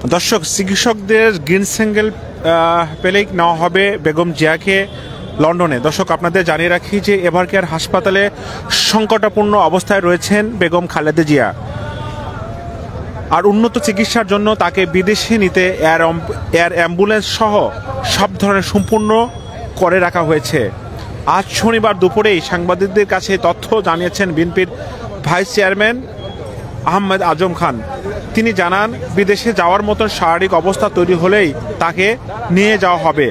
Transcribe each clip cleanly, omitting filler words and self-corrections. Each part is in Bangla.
দর্শক, চিকিৎসকদের গ্রিন সিগন্যাল পেলেই নেওয়া হবে বেগম জিয়াকে লন্ডনে। দর্শক, আপনাদের জানিয়ে রাখি যে এভারকেয়ার হাসপাতালে সংকটাপূর্ণ অবস্থায় রয়েছেন বেগম খালেদা জিয়া, আর উন্নত চিকিৎসার জন্য তাকে বিদেশে নিতে এয়ার অ্যাম্বুলেন্স সহ সব ধরনের সম্পূর্ণ করে রাখা হয়েছে। আজ শনিবার দুপুরেই সাংবাদিকদের কাছে তথ্য জানিয়েছেন বিএনপির ভাইস চেয়ারম্যান আহমেদ আজম খান। তিনি জানান, বিদেশে যাওয়ার মতো শারীরিক অবস্থা তৈরি হলেই তাকে নিয়ে যাওয়া হবে।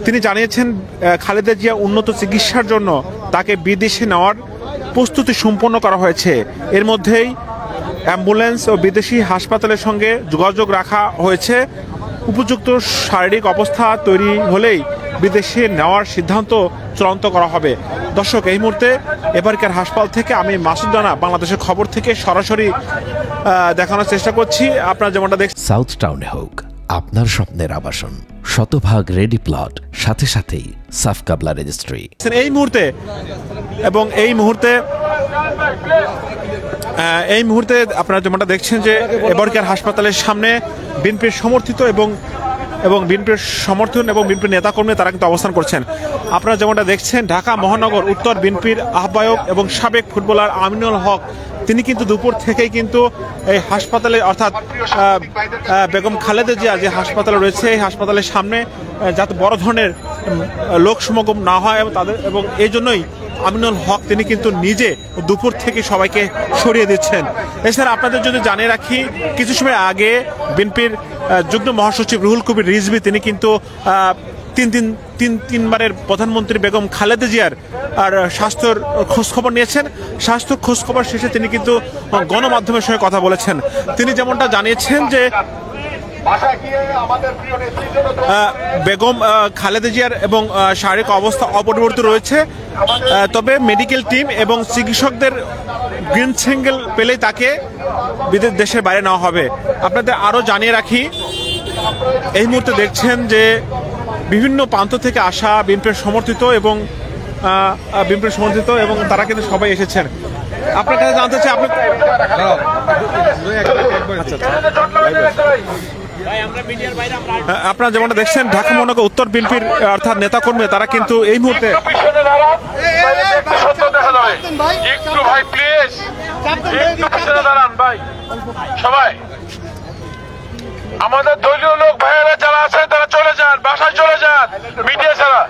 তিনি জানিয়েছেন, খালেদা জিয়া উন্নত চিকিৎসার জন্য তাকে বিদেশে নেওয়ার প্রস্তুতি সম্পন্ন করা হয়েছে। এর মধ্যেই অ্যাম্বুলেন্স ও বিদেশি হাসপাতালের সঙ্গে যোগাযোগ রাখা হয়েছে। উপযুক্ত শারীরিক অবস্থা তৈরি হলেই বিদেশে নেওয়ার সিদ্ধান্ত চূড়ান্ত করা হবে। দর্শক, এই মুহূর্তে এভারকেয়ার হাসপাতাল থেকে আমি মাসুদ রানা বাংলাদেশের খবর থেকে সরাসরি দেখানোর চেষ্টা করছি। আপনারা যেমনটা দেখছেন, সাউথ টাউনে হোক আপনার স্বপ্নের আবাসন, শতভাগ রেডি প্লট, সাথে সাথেই সাফ কাবলা রেজিস্ট্রি। এই মুহূর্তে আপনারা যেমনটা দেখছেন যে এভারকেয়ার হাসপাতালের সামনে বিএনপির সমর্থিত এবং বিএনপির সমর্থন এবং বিএনপির নেতাকর্মী তারা কিন্তু অবস্থান করছেন। আপনারা যেমনটা দেখছেন, ঢাকা মহানগর উত্তর বিএনপির আহ্বায়ক এবং সাবেক ফুটবলার আমিনুল হক তিনি কিন্তু দুপুর থেকেই কিন্তু এই হাসপাতালে, অর্থাৎ বেগম খালেদা জিয়া যে হাসপাতালে রয়েছে, এই হাসপাতালের সামনে যাতে বড় ধরনের লোক সমাগম না হয় এবং এই জন্যই আমিনুল হক তিনি কিন্তু নিজে দুপুর থেকে সবাইকে সরিয়ে দিচ্ছেন। এছাড়া আপনাদের যদি জানিয়ে রাখি, কিছু সময় আগে বিএনপির যুগ্ম মহাসচিব রুহুল কবির রিজভী তিনি কিন্তু তিনবারের প্রধানমন্ত্রী বেগম খালেদা জিয়ার আর স্বাস্থ্যের খোঁজখবর নিয়েছেন। স্বাস্থ্য খোঁজখবর শেষে তিনি কিন্তু গণমাধ্যমের সঙ্গে কথা বলেছেন। তিনি যেমনটা জানিয়েছেন যে বেগম খালেদা জিয়ার এবং শারীরিক অবস্থা অপরিবর্তিত রয়েছে, তবে মেডিকেল টিম এবং চিকিৎসকদের গ্রিন সিগন্যাল পেলেই তাকে দেশের বাইরে নেওয়া হবে। আপনাদের আরও জানিয়ে রাখি, এই মুহূর্তে দেখছেন যে বিভিন্ন প্রান্ত থেকে আসা বিএনপির সমর্থিত এবং তারা কিন্তু সবাই এসেছেন। আপনার কাছে জানতে চাই, আপনারা যেমনটা দেখছেন, ঢাকা মহানগর উত্তর বিএনপির অর্থাৎ নেতাকর্মী তারা কিন্তু এই মুহূর্তে আমাদের দলীয় লোক ভাইয়েরা যারা আছেন তারা চলে যান, বাসায় চলে যান, মিডিয়া ছাড়া।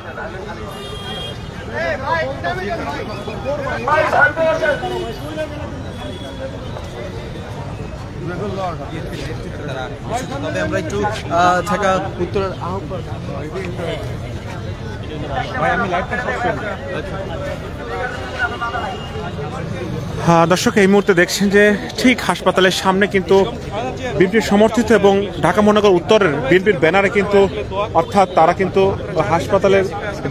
আমরা একটু ঢাকা উত্তরের দর্শক, এই মুহূর্তে দেখছেন যে ঠিক হাসপাতালের সামনে কিন্তু বিএনপির সমর্থিত এবং ঢাকা মহানগর উত্তরের বিএনপির ব্যানারে কিন্তু, অর্থাৎ তারা কিন্তু হাসপাতালের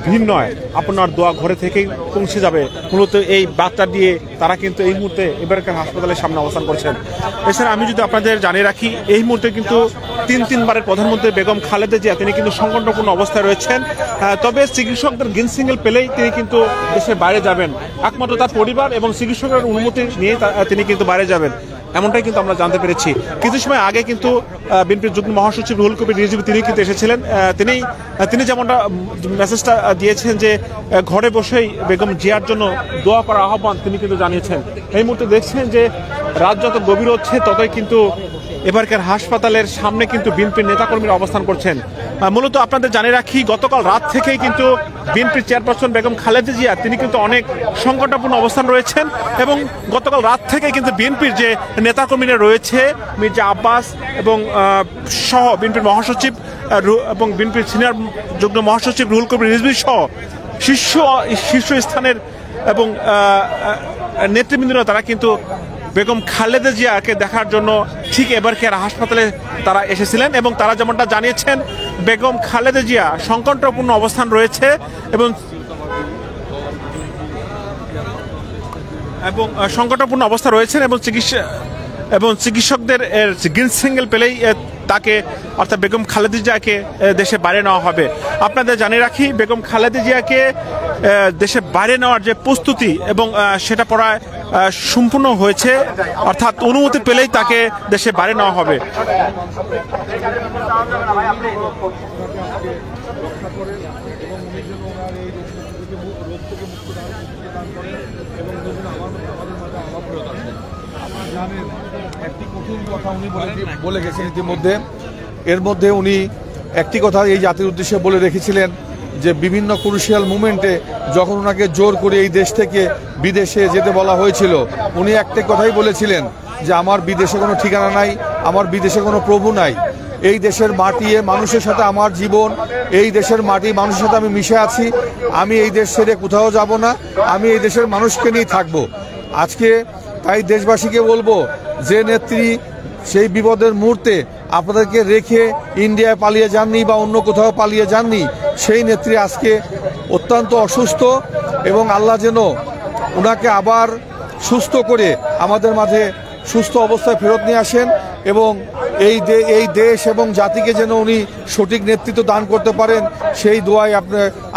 ভিড় নয়, আপনার দোয়া ঘরে থেকেই পৌঁছে যাবে, মূলত এই বার্তা দিয়ে তারা কিন্তু এই মুহূর্তে এবারকার হাসপাতালের সামনে অবস্থান করছেন। এছাড়া আমি যদি আপনাদের জানিয়ে রাখি, এই মুহূর্তে কিন্তু তিনবারের প্রধানমন্ত্রী বেগম খালেদা জিয়া তিনি কিন্তু সংকটপূর্ণ অবস্থায় রয়েছেন। তবে চিকিৎসকদের গ্রিন সিগন্যাল পেলেই তিনি কিন্তু দেশের বাইরে যাবেন। একমাত্র তার পরিবার এবং চিকিৎসকের অনুমতি নিয়ে তিনি কিন্তু বাইরে যাবেন, এমনটাই কিন্তু আমরা জানতে পেরেছি। কিছু সময় আগে কিন্তু বিএনপির যুগ্ম মহাসচিব রুহুল কবির রিজভী তিনি কিন্তু এসেছিলেন। তিনি যেমনটা মেসেজটা দিয়েছেন যে ঘরে বসেই বেগম জিয়ার জন্য দোয়া করার আহ্বান তিনি কিন্তু জানিয়েছেন। এই মুহূর্তে দেখছেন যে রাত যত গভীর হচ্ছে ততই কিন্তু এবারকার হাসপাতালের সামনে কিন্তু বিএনপির নেতাকর্মীরা অবস্থান করছেন। মূলত আপনাদের জানিয়ে রাখি, গতকাল রাত থেকেই কিন্তু বিএনপির চেয়ারপারসন বেগম খালেদা জিয়া তিনি কিন্তু অনেক সংকটাপূর্ণ অবস্থান রয়েছেন এবং গতকাল রাত থেকে কিন্তু বিএনপির যে নেতাকর্মীরা রয়েছে, মির্জা আব্বাস এবং সহ বিএনপির মহাসচিব এবং বিএনপির সিনিয়র যুগ্ম মহাসচিব রুহুল কবির রিজভী সহ শীর্ষস্থানের এবং নেতৃবৃন্দরা তারা কিন্তু বেগম খালেদা জিয়াকে দেখার জন্য ঠিক এভারকেয়ার হাসপাতালে তারা এসেছিলেন এবং তারা যেমনটা জানিয়েছেন, বেগম খালেদা জিয়া সংকটপূর্ণ অবস্থান রয়েছে এবং সংকটপূর্ণ অবস্থা রয়েছেন এবং এবং চিকিৎসকদের গ্রিন সিগন্যাল পেলেই তাকে অর্থাৎ বেগম খালেদা জিয়াকে দেশে বাইরে নেওয়া হবে। আপনাদের জানিয়ে রাখি, বেগম খালেদা জিয়াকে দেশে বাইরে নেওয়ার যে প্রস্তুতি এবং সেটা প্রায় সম্পূর্ণ হয়েছে, অর্থাৎ অনুমতি পেলেই তাকে দেশে বাইরে নেওয়া হবে। একটি কঠিন কথা উনি বলে গেছেন ইতিমধ্যে। এর মধ্যে উনি একটি কথা এই জাতির উদ্দেশ্যে বলে রেখেছিলেন যে বিভিন্ন ক্রুশিয়াল মুভমেন্টে যখন ওনাকে জোর করে এই দেশ থেকে বিদেশে যেতে বলা হয়েছিল, উনি একটি কথাই বলেছিলেন যে আমার বিদেশে কোনো ঠিকানা নাই, আমার বিদেশে কোনো প্রভু নাই। এই দেশের মাটি মানুষের সাথে আমার জীবন, এই দেশের মাটি মানুষের সাথে আমি মিশে আছি, আমি এই দেশ ছেড়ে কোথাও যাব না, আমি এই দেশের মানুষকে নিয়ে থাকবো। আজকে তাই দেশবাসীকে বলবো, যে নেত্রী সেই বিপদের মুহূর্তে আপনাদেরকে রেখে ইন্ডিয়ায় পালিয়ে যাননি বা অন্য কোথাও পালিয়ে যাননি, সেই নেত্রী আজকে অত্যন্ত অসুস্থ এবং আল্লাহ যেন ওনাকে আবার সুস্থ করে আমাদের মাঝে সুস্থ অবস্থায় ফেরত নিয়ে আসেন এবং এই দেশ এবং জাতিকে যেন উনি সঠিক নেতৃত্ব দান করতে পারেন, সেই দোয়াই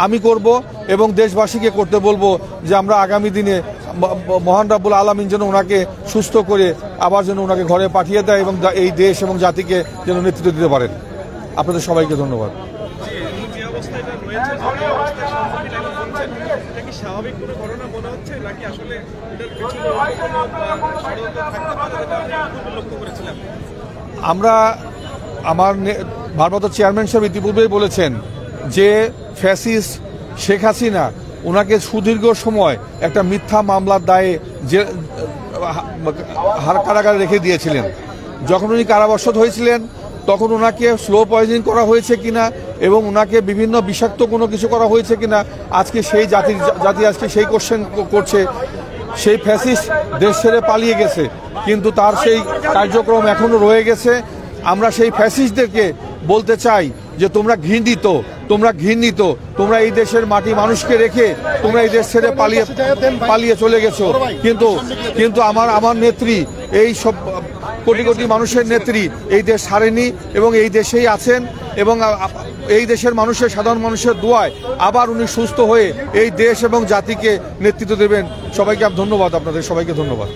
আমি করব এবং দেশবাসীকে করতে বলবো যে আমরা আগামী দিনে মহান রাব্বুল আলামিন যেন ওনাকে সুস্থ করে আবার যেন ওনাকে ঘরে পাঠিয়ে দেয় এবং এই দেশ এবং জাতিকে যেন নেতৃত্ব দিতে পারেন। আপনাদের সবাইকে ধন্যবাদ। আমরা ভারপ্রাপ্ত চেয়ারম্যান সাহেব ইতিপূর্বেই বলেছেন যে ফ্যাসিস্ট শেখ হাসিনা ওনাকে সুদীর্ঘ সময় একটা মিথ্যা মামলার দায়ে যে কারাগারে রেখে দিয়েছিলেন। যখন উনি কারাবরত হয়েছিলেন তখন ওনাকে স্লো পয়জনিং করা হয়েছে কিনা এবং ওনাকে বিভিন্ন বিষাক্ত কোনো কিছু করা হয়েছে কিনা, আজকে সেই জাতি আজকে সেই কোশ্চেন করছে। সেই ফ্যাসিস্ট দেশ ছেড়ে পালিয়ে গেছে, কিন্তু তার সেই কার্যক্রম এখনো রয়ে গেছে। আমরা সেই ফ্যাসিস্টদেরকে বলতে চাই যে তোমরা ঘৃণিত, তোমরা এই দেশের মাটি মানুষকে রেখে তোমরা এই দেশ ছেড়ে পালিয়ে চলে গেছো, কিন্তু আমার নেত্রী, এই সব কোটি কোটি মানুষের নেত্রী এই দেশ ছাড়েনি এবং এই দেশেই আছেন এবং এই দেশের মানুষের, সাধারণ মানুষের দোয়ায় আবার উনি সুস্থ হয়ে এই দেশ এবং জাতিকে নেতৃত্ব দেবেন। সবাইকে ধন্যবাদ, আপনাদের সবাইকে ধন্যবাদ।